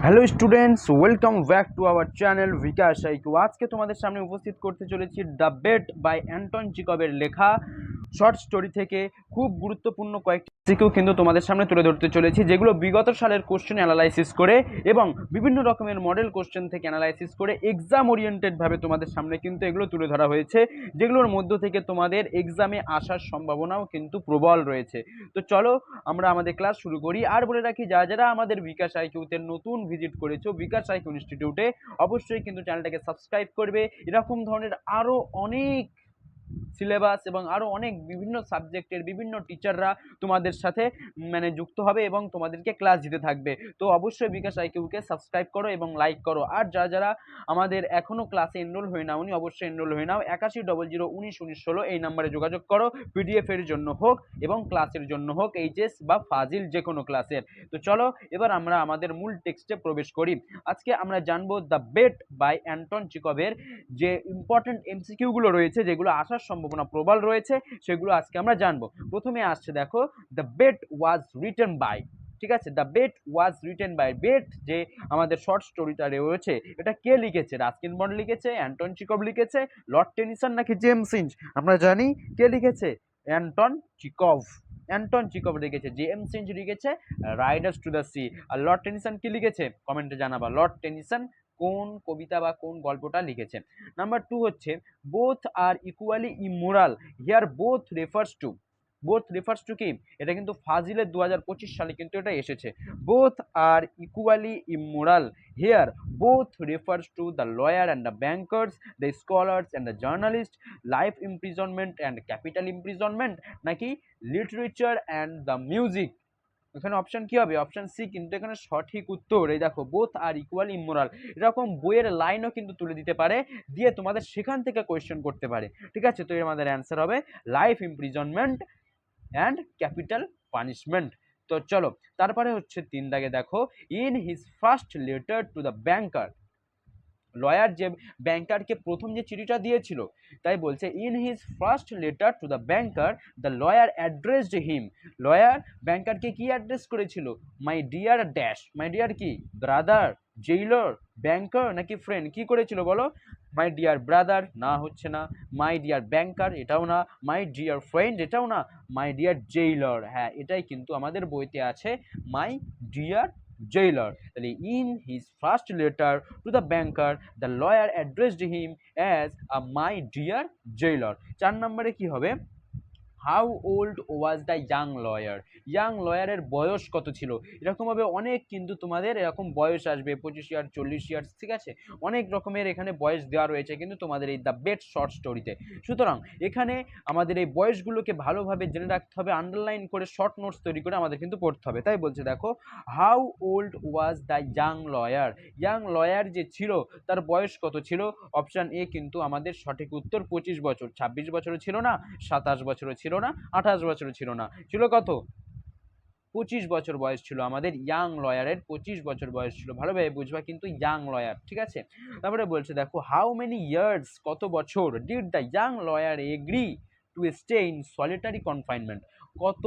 Hello students, welcome back to our channel Bikash IQ. আজকে তোমাদের সামনে উপস্থিত করতে চলেছি দ্য বেট বাই অ্যান্টন চিকবের লেখা শর্ট স্টোরি থেকে খুব গুরুত্বপূর্ণ কয়েকটি এমসিকিউ কিন্তু তোমাদের সামনে তুলে ধরতে চলেছি, যেগুলো বিগত সালের কোশ্চেন অ্যানালাইসিস করে এবং বিভিন্ন রকমের মডেল কোশ্চেন থেকে অ্যানালাইসিস করে এক্সাম ওরিয়েন্টেডভাবে তোমাদের সামনে কিন্তু এগুলো তুলে ধরা হয়েছে, যেগুলোর মধ্য থেকে তোমাদের এক্সামে আসার সম্ভাবনাও কিন্তু প্রবল রয়েছে। তো চলো আমরা আমাদের ক্লাস শুরু করি। আর বলে রাখি, যারা আমাদের বিকাশ আইকিউতে নতুন ভিজিট করেছো বিকাশ আইকিউ ইনস্টিটিউটে, অবশ্যই কিন্তু চ্যানেলটাকে সাবস্ক্রাইব করবে। এরকম ধরনের আরো অনেক সিলেবাস এবং আরো অনেক বিভিন্ন সাবজেক্টের বিভিন্ন টিচাররা তোমাদের সাথে যুক্ত হবে এবং তোমাদেরকে ক্লাস দিতে থাকবে। তো অবশ্যই বিকাশ আইকিউকে সাবস্ক্রাইব করো এবং লাইক করো। আর যারা আমাদের এখনো ক্লাসে এনরোল হয়ে নাও, অবশ্যই এনরোল হয়ে নাও। 8100191916 এই নাম্বারে যোগাযোগ করো, পিডিএফ এর জন্য হোক এবং ক্লাসের জন্য হোক, এইচএস বা ফাজিল যে কোনো ক্লাসের। তো চলো এবার আমরা আমাদের মূল টেক্সটে প্রবেশ করি। আজকে আমরা জানবো দ্য বেট বাই অ্যান্টন চিকবের যে ইম্পর্টেন্ট এমসিকিউ গুলো রয়েছে, যেগুলো আসার সম্ভাবনা প্রবল রয়েছে, সেগুলো আজকে আমরা জানবো। প্রথমে আসছে দেখো, the bet was written by. ঠিক আছে, the bet was written by. Bet যে আমাদের শর্ট স্টোরিটা রয়েছে, এটা কে লিখেছে? রাস্কিন বন্ড লিখেছে, অ্যান্টন চিকব লিখেছে, লর্ড টেনিসন নাকি জেমস হিঞ্চ? আমরা জানি কে লিখেছে, অ্যান্টন চিকব। অ্যান্টন চিকব লিখেছে। জেমস হিঞ্চ লিখেছে রাইডার্স টু দ্য সি। আর লর্ড টেনিসন কি লিখেছে? কমেন্টে জানাবা লর্ড টেনিসন কোন কবিতা বা কোন গল্পটা লিখেছেন। নাম্বার 2 হচ্ছে both are equally immoral. Here both refers to. Both refers to কি? এটা কিন্তু ফাজিলের 2025 সালে কিন্তু এটা এসেছে। Both are equally immoral. Here both refers to the law and the bankers, the scholars and the journalist, life imprisonment and capital imprisonment, নাকি literature and the music? এখানে option কি হবে? অপশন সি কিন্তু এখানে সঠিক উত্তর। এই দেখো, বোথ আর ইকুয়াল ইমোরাল, এরকম বইয়ের লাইনও কিন্তু তুলে দিতে পারে, দিয়ে তোমাদের সেখান থেকে কোয়েশ্চেন করতে পারে। ঠিক আছে, তো আমাদের অ্যান্সার হবে life imprisonment and capital punishment. তো চলো তারপরে হচ্ছে 3 দাগে দেখো, in his first letter to the banker. Lawyer যে ব্যাংকারকে প্রথম যে চিঠিটা দিয়েছিল, তাই বলছে in his first letter to the banker the lawyer addressed him. Lawyer ব্যাংকারকে কি অ্যাড্রেস করেছিল? My dear dash. My dear কি? ব্রাদার, জেইলর, ব্যাংকার নাকি ফ্রেন্ড? কি করেছিল বলো? মাই ডিয়ার ব্রাদার না, হচ্ছে না। মাই ডিয়ার ব্যাংকার এটাও না। মাই ডিয়ার ফ্রেন্ড এটাও না। মাই ডিয়ার জেইলর, হ্যাঁ এটাই কিন্তু আমাদের বইতে আছে, মাই ডিয়ার jailer. তাহলে in his first letter to the banker the lawyer addressed him as a my dear jailer. 4 নম্বরে কি হবে? How old was the young lawyer. Young লয়ারের বয়স কত ছিল? এরকমভাবে অনেক কিন্তু তোমাদের এরকম বয়স আসবে, 25 ইয়ার, 40 ইয়ার, ঠিক আছে, অনেক রকমের এখানে বয়স দেওয়া রয়েছে কিন্তু তোমাদের এই দ্য বেট শর্ট স্টোরিতে। সুতরাং এখানে আমাদের এই বয়সগুলোকে ভালোভাবে জেনে রাখতে হবে, আন্ডারলাইন করে শর্ট নোটস তৈরি করে আমাদের কিন্তু পড়তে হবে। তাই বলছে দেখো, how old was the young lawyer. Young lawyer যে ছিল তার বয়স কত ছিল? অপশান এ কিন্তু আমাদের সঠিক উত্তর, 25 বছর। 26 বছরও ছিল না, 27 বছরও ছিল না, 28 বছরও ছিল না, ছিল কত? 25 বছর বয়স ছিল আমাদের ইয়াং লয়ারের। 25 বছর বয়স ছিল, ভালোভাবে বুঝবা কিন্তু, ইয়াং লয়ার। ঠিক আছে, তারপরে বলছে দেখো, হাউ মেনি ইয়ার্স, কত বছর, did the young lawyer agree to stay in solitary confinement. কত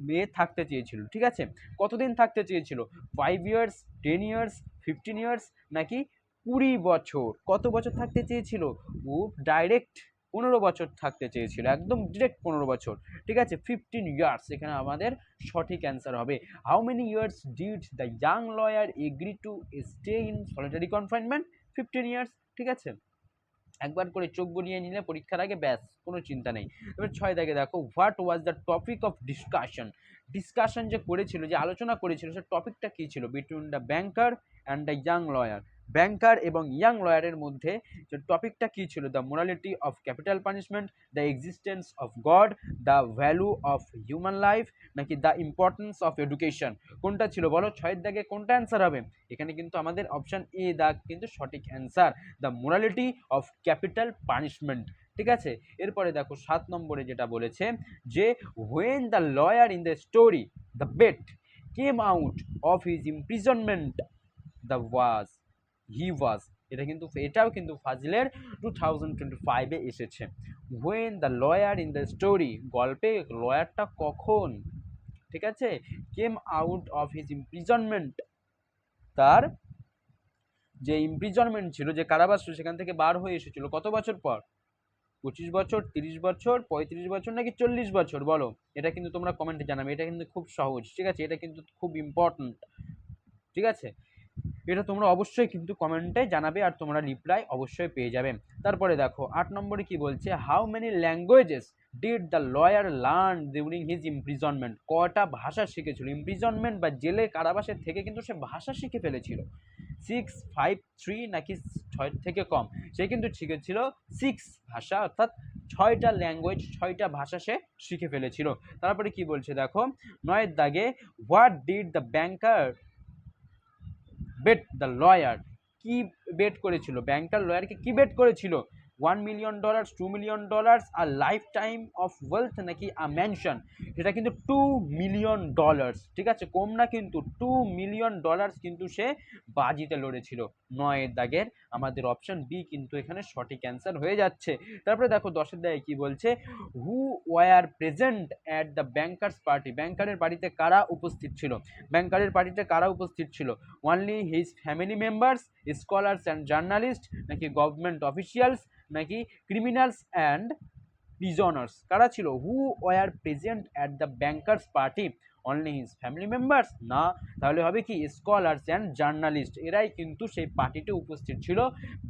মেয়ে থাকতে চেয়েছিল? ঠিক আছে, কতদিন থাকতে চেয়েছিল? 5 ইয়ার্স, 10 ইয়ার্স, 15 ইয়ার্স, নাকি 20 বছর? কত বছর থাকতে চেয়েছিল? ও ডাইরেক্ট 15 বছর থাকতে চেয়েছিল, একদম ডিরেক্ট 15 বছর। ঠিক আছে, 15 ইয়ার্স এখানে আমাদের সঠিক অ্যান্সার হবে। How many years did the young lawyer agree to stay in solitary confinement? 15 years. ঠিক আছে, একবার করে চোখ বুলিয়ে নিলে পরীক্ষার আগে, ব্যাস, কোনো চিন্তা নেই। এবার 6 দাগে দেখো, what was the topic of discussion. Discussion যে করেছিল, যে আলোচনা করেছিল, সে টপিকটা কী ছিল? Between the banker and the young lawyer. Banker এবং ইয়াং লয়ারের মধ্যে যে টপিকটা কী ছিল? The morality of capital punishment, the existence of God, the value of human life, নাকি দ্য ইম্পর্টেন্স অফ এডুকেশন? কোনটা ছিল বলো? 6 দাগে কোনটা অ্যান্সার হবে? এখানে কিন্তু আমাদের অপশান এ দাগ কিন্তু সঠিক answer, the morality of capital punishment. ঠিক আছে, এরপরে দেখো 7 নম্বরে যেটা বলেছে, যে when the lawyer in the story the bet came out of his imprisonment the was he was. এটাও কিন্তু ফাজিলের 2025-এ এসেছে। When the lawyer in the story, গল্পে লয়ারটা কখন, ঠিক আছে, came out of his imprisonment তার যে ইমপ্রিজনমেন্ট ছিল, যে কারাবাস ছিল, সেখান থেকে বার হয়ে এসেছিল কত বছর পর? 25 বছর, 30 বছর, 35 বছর নাকি 40 বছর? বলো, এটা কিন্তু তোমরা কমেন্টে জানাবে। এটা কিন্তু খুব সহজ, ঠিক আছে, এটা কিন্তু খুব ইম্পর্টেন্ট, ঠিক আছে, এটা তোমরা অবশ্যই কিন্তু কমেন্টে জানাবে আর তোমরা রিপ্লাই অবশ্যই পেয়ে যাবে। তারপরে দেখো 8 নম্বরে কি বলছে, how many languages did the lawyer learn during his imprisonment? কটা ভাষা শিখেছিল? ইমপ্রিজনমেন্ট বা জেলে কারাবাসের থেকে কিন্তু সে ভাষা শিখে ফেলেছিল। 6, 5, 3 নাকি 6 থেকে কম? সে কিন্তু শিখেছিল 6 ভাষা, অর্থাৎ 6টা ল্যাঙ্গুয়েজ, 6টা ভাষা সে শিখে ফেলেছিল। তারপরে কি বলছে দেখো 9 দাগে, what did the banker bet the lawyer? কি বেট করেছিল? ব্যাংকার লয়ারকে কি বেট করেছিল? $1 million, $2 million, আর লাইফ টাইম অফ ওয়েলথ নাকি আ ম্যানশন? সেটা কিন্তু $2 million, ঠিক আছে, কম না কিন্তু, $2 million কিন্তু সে বাজিতে লড়েছিল। 9 দাগের আমাদের অপশন বি কিন্তু এখানে সঠিক অ্যান্সার হয়ে যাচ্ছে। তারপরে দেখো 10 দাগে কি বলছে, who were present at the bankers party? ব্যাংকারের বাড়িতে কারা উপস্থিত ছিল? ব্যাংকারের বাড়িতে কারা উপস্থিত ছিল? Only his family members, scholars and journalist, নাকি গভর্নমেন্ট অফিসিয়ালস, নাকি ক্রিমিনালস অ্যান্ড প্রিজনার্স? কারা ছিল? Who were present at the bankers party? Only his family members? না, তাহলে হবে কি স্কলার্স অ্যান্ড জার্নালিস্ট, এরাই কিন্তু সেই পার্টিতে উপস্থিত ছিল।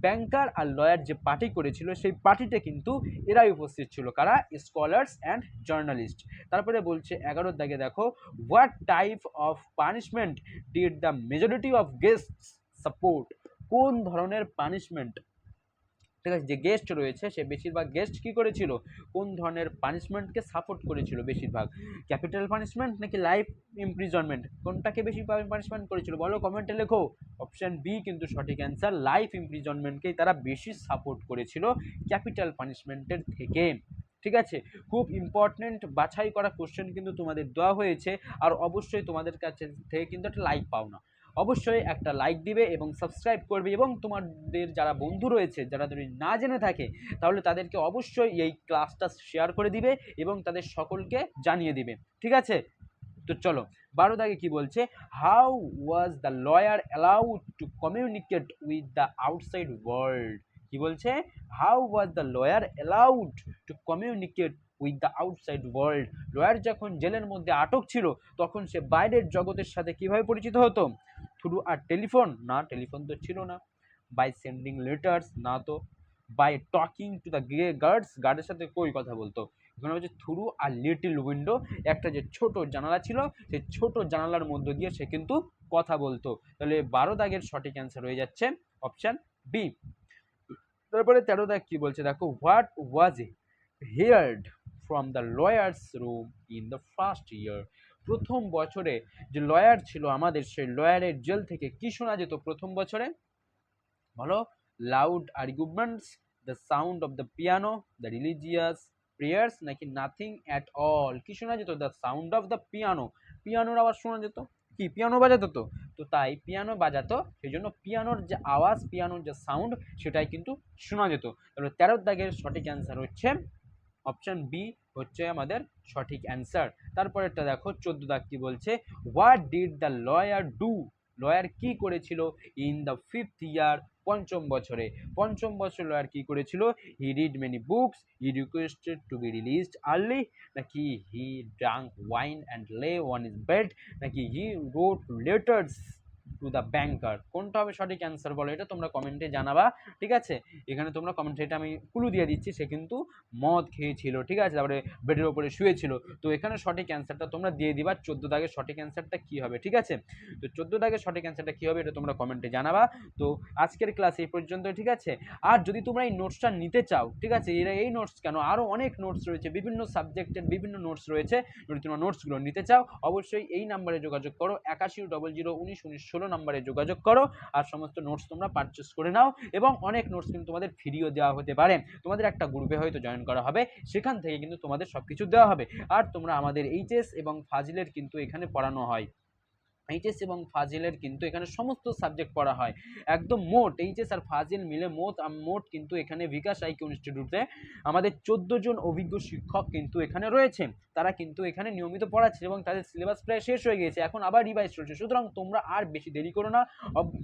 ব্যাংকার আর লয়ার যে পার্টি করেছিল সেই পার্টিতে কিন্তু এরাই উপস্থিত ছিল। কারা? Scholars and journalist. তারপরে বলছে 11 দাগে দেখো, what type of punishment did the majority of guests support? কোন ধরনের পানিশমেন্ট, ঠিক আছে, যে গেস্ট রয়েছে সে বেশিরভাগ গেস্ট কি করেছিল, কোন ধরনের পানিশমেন্টকে সাপোর্ট করেছিল বেশিরভাগ? ক্যাপিটাল পানিশমেন্ট নাকি লাইফ ইমপ্রিজনমেন্ট? কোনটাকে বেশি পানিশমেন্ট করেছিল বলো, কমেন্টে লেখো। অপশন বি কিন্তু সঠিক অ্যান্সার, লাইফ ইমপ্রিজনমেন্টকেই তারা বেশি সাপোর্ট করেছিল ক্যাপিটাল পানিশমেন্টের থেকে। ঠিক আছে, খুব ইম্পর্টেন্ট বাছাই করা কোশ্চেন কিন্তু তোমাদের দেওয়া হয়েছে, আর অবশ্যই তোমাদের কাছে থেকে কিন্তু একটা লাইক পাও না, অবশ্যই একটা লাইক দিবে এবং সাবস্ক্রাইব করবে, এবং তোমাদের যারা বন্ধু রয়েছে যারা যদি না জেনে থাকে তাহলে তাদেরকে অবশ্যই এই ক্লাসটা শেয়ার করে দিবে এবং তাদের সকলকে জানিয়ে দিবে, ঠিক আছে। তো চলো 12 দাগে কি বলছে, how was the lawyer allowed to communicate with the outside world? কি বলছে, how was the lawyer allowed to communicate with the outside world? Lawyer যখন জেলের মধ্যে আটক ছিল তখন সে বাইরের জগতের সাথে কিভাবে পরিচিত হতো? থ্রু আর টেলিফোন? না, টেলিফোন তো ছিল না। By sending letters? না তো। By talking to the guards? গার্ডের সাথে কই কথা বলতো? এখানে হচ্ছে থ্রু আর লিটিল উইন্ডো, একটা যে ছোট জানালা ছিল সেই ছোট জানালার মধ্য দিয়ে সে কিন্তু কথা বলতো। তাহলে 12 দাগের সঠিক অ্যান্সার হয়ে যাচ্ছে অপশন বি। তারপরে 13 দাগ কি বলছে দেখো, what was heard from the lawyers room in the first year? প্রথম বছরে যে লয়ার ছিল আমাদের, সেই লয়ারের জেল থেকে কি শোনা যেত প্রথম বছরে? বলো, loud arguments, the sound of the piano, the religious prayers, নাকি নাথিং অ্যাট অল? কি শোনা যেত? The sound of the piano, পিয়ানোর আওয়াজ শোনা যেত। কি পিয়ানো বাজাতো? তো তাই পিয়ানো বাজাতো, সেই জন্য পিয়ানোর যে আওয়াজ, পিয়ানোর যে সাউন্ড, সেটাই কিন্তু শোনা যেত। তাহলে 13 দাগের সঠিক অ্যান্সার হচ্ছে অপশন বি হচ্ছে আমাদের সঠিক অ্যান্সার। তারপরেরটা দেখো 14 দাগ কি বলছে, what did the lawyer do? Lawyer কি করেছিল ইন দ্য ফিফথ ইয়ার? পঞ্চম বছরে। পঞ্চম বছর লয়ার কি করেছিল? He read many books, he requested to be released early, নাকি he drank wine and lay on his bed, নাকি he wrote letters to the banker? কোনটা হবে সঠিক অ্যান্সার বলো, এটা তোমরা কমেন্টে জানাবা, ঠিক আছে। এখানে তোমরা কমেন্টে, এটা আমি ক্লু দিয়ে দিচ্ছি, সে কিন্তু মদ খেয়েছিল, ঠিক আছে, তারপরে বেডের ওপরে শুয়েছিল। তো এখানে সঠিক অ্যান্সারটা তোমরা দিয়ে দিবা, 14 দাগের সঠিক অ্যান্সারটা কী হবে, ঠিক আছে। তো 14 দাগের সঠিক অ্যান্সারটা কী হবে এটা তোমরা কমেন্টে জানাবা। তো আজকের ক্লাস এই পর্যন্ত, ঠিক আছে। আর যদি তোমরা এই নোটসটা নিতে চাও, ঠিক আছে, এরা এই নোটস কেন, আরও অনেক নোটস রয়েছে, বিভিন্ন সাবজেক্টের বিভিন্ন নোটস রয়েছে, যদি তোমরা নোটসগুলো নিতে চাও অবশ্যই এই নাম্বারে যোগাযোগ করো, 8100191916 নাম্বারে যোগাযোগ করো, আর সমস্ত নোটস তোমরা পারচেস করে নাও, এবং অনেক নোটস কিন্তু তোমাদের ফ্রিও দেওয়া হতে পারে। তোমাদের একটা গ্রুপে হয়তো জয়েন করা হবে, সেখান থেকে কিন্তু তোমাদের সব কিছু দেওয়া হবে। আর তোমরা আমাদের এইচএস এবং ফাজিলের কিন্তু এখানে পড়ানো হয়। এইচএস এবং ফাজিলের কিন্তু এখানে সমস্ত সাবজেক্ট পড়া হয়। একদম মোট এইচএস আর ফাজিল মিলে মোট কিন্তু এখানে বিকাশ আইকিউ ইনস্টিটিউটে আমাদের 14 জন অভিজ্ঞ শিক্ষক কিন্তু এখানে রয়েছে। তারা কিন্তু এখানে নিয়মিত পড়াচ্ছে এবং তাদের সিলেবাস প্রায় শেষ হয়ে গিয়েছে, এখন আবার রিভাইজ চলছে। সুতরাং তোমরা আর বেশি দেরি করো না,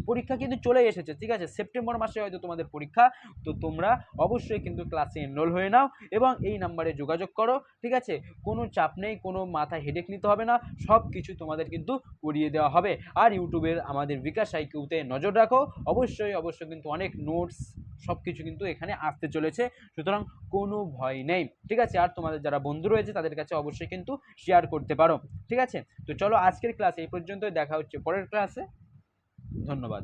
পরীক্ষা কিন্তু চলে এসেছে, ঠিক আছে? সেপ্টেম্বর মাসে হয়তো তোমাদের পরীক্ষা, তো তোমরা অবশ্যই কিন্তু ক্লাসে এনরোল হয়ে নাও এবং এই নাম্বারে যোগাযোগ করো, ঠিক আছে? কোনো চাপ নেই, কোনো মাথায় হেডেক নিতে হবে না, সব কিছু তোমাদের কিন্তু করিয়ে দেওয়া হবে। আর ইউটিউবের আমাদের বিকাশ আইকিউতে নজর রাখো, অবশ্যই কিন্তু অনেক নোটস সব কিছু কিন্তু এখানে আসতে চলেছে, সুতরাং কোনো ভয় নেই, ঠিক আছে? আর তোমাদের যারা বন্ধু রয়েছে তাদের কাছে অবশ্যই কিন্তু শেয়ার করতে পারো, ঠিক আছে? তো চলো আজকের ক্লাস এই পর্যন্ত, দেখা হচ্ছে পরের ক্লাসে। ধন্যবাদ।